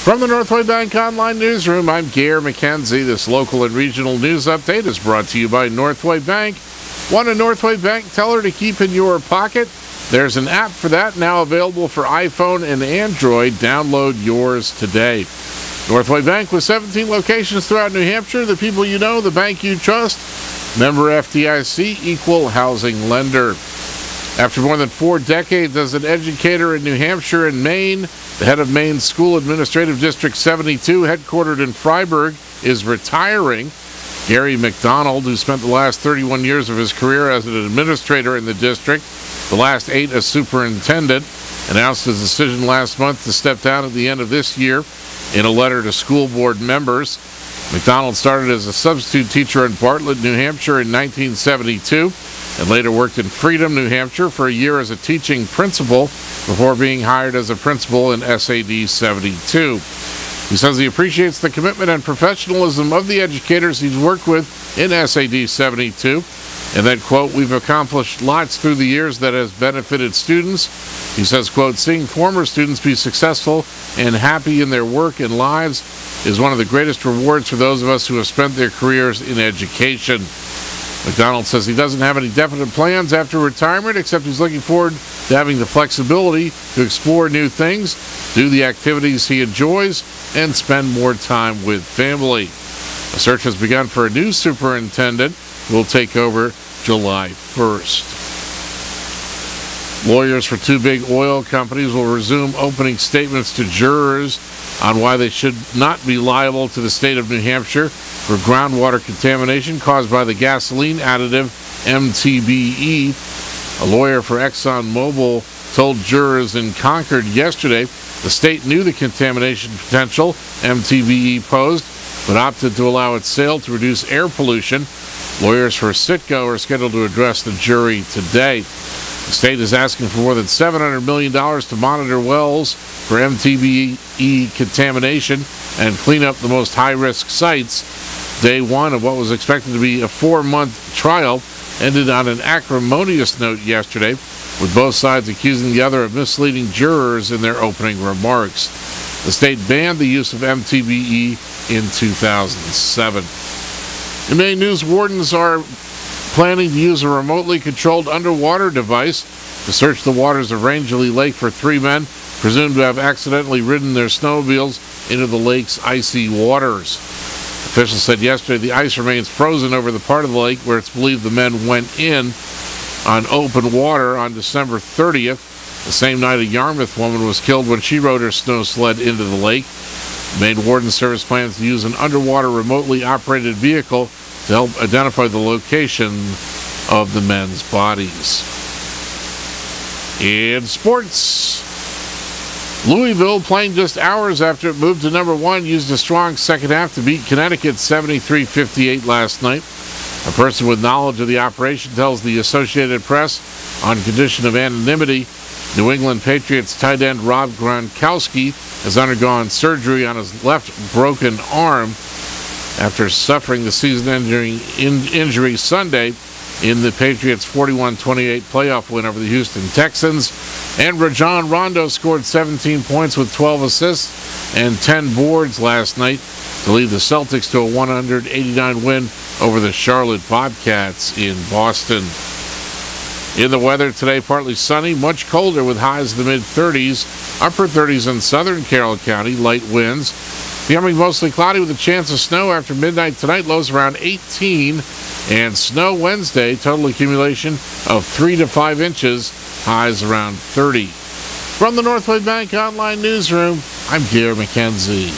From the Northway Bank Online Newsroom, I'm Gare McKenzie. This local and regional news update is brought to you by Northway Bank. Want a Northway Bank teller to keep in your pocket? There's an app for that now available for iPhone and Android. Download yours today. Northway Bank with 17 locations throughout New Hampshire. The people you know, the bank you trust. Member FDIC, equal housing lender. After more than 4 decades as an educator in New Hampshire and Maine, the head of Maine's School Administrative District 72, headquartered in Freiburg, is retiring. Gary McDonald, who spent the last 31 years of his career as an administrator in the district, the last 8 as superintendent, announced his decision last month to step down at the end of this year. In a letter to school board members, McDonald started as a substitute teacher in Bartlett, New Hampshire in 1972, and later worked in Freedom, New Hampshire for a year as a teaching principal before being hired as a principal in SAD 72. He says he appreciates the commitment and professionalism of the educators he's worked with in SAD 72, and that, quote, "we've accomplished lots through the years that has benefited students." He says, quote, "seeing former students be successful and happy in their work and lives is one of the greatest rewards for those of us who have spent their careers in education." McDonald says he doesn't have any definite plans after retirement, except he's looking forward to having the flexibility to explore new things, do the activities he enjoys, and spend more time with family. A search has begun for a new superintendent who will take over July 1st. Lawyers for 2 big oil companies will resume opening statements to jurors on why they should not be liable to the state of New Hampshire for groundwater contamination caused by the gasoline additive MTBE. A lawyer for ExxonMobil told jurors in Concord yesterday the state knew the contamination potential MTBE posed, but opted to allow its sale to reduce air pollution. Lawyers for Citgo are scheduled to address the jury today. The state is asking for more than $700 million to monitor wells for MTBE contamination and clean up the most high-risk sites. Day one of what was expected to be a 4-month trial ended on an acrimonious note yesterday, with both sides accusing the other of misleading jurors in their opening remarks. The state banned the use of MTBE in 2007. In Maine, news wardens are planning to use a remotely controlled underwater device to search the waters of Rangeley Lake for 3 men presumed to have accidentally ridden their snowmobiles into the lake's icy waters. Officials said yesterday the ice remains frozen over the part of the lake where it's believed the men went in on open water on December 30th, the same night a Yarmouth woman was killed when she rode her snow sled into the lake. The Maine Warden Service plans to use an underwater remotely operated vehicle to help identify the location of the men's bodies. In sports, Louisville, playing just hours after it moved to number 1, used a strong second half to beat Connecticut 73-58 last night. A person with knowledge of the operation tells the Associated Press, on condition of anonymity, New England Patriots tight end Rob Gronkowski has undergone surgery on his left broken arm after suffering the season-ending injury Sunday in the Patriots' 41-28 playoff win over the Houston Texans. And Rajon Rondo scored 17 points with 12 assists and 10 boards last night to lead the Celtics to a 189 win over the Charlotte Bobcats in Boston. In the weather today, partly sunny, much colder with highs in the mid-30s, upper 30s in southern Carroll County, light winds. Becoming mostly cloudy with a chance of snow after midnight tonight, lows around 18, and snow Wednesday, total accumulation of 3 to 5 inches, highs around 30. From the Northway Bank Online Newsroom, I'm Gare McKenzie.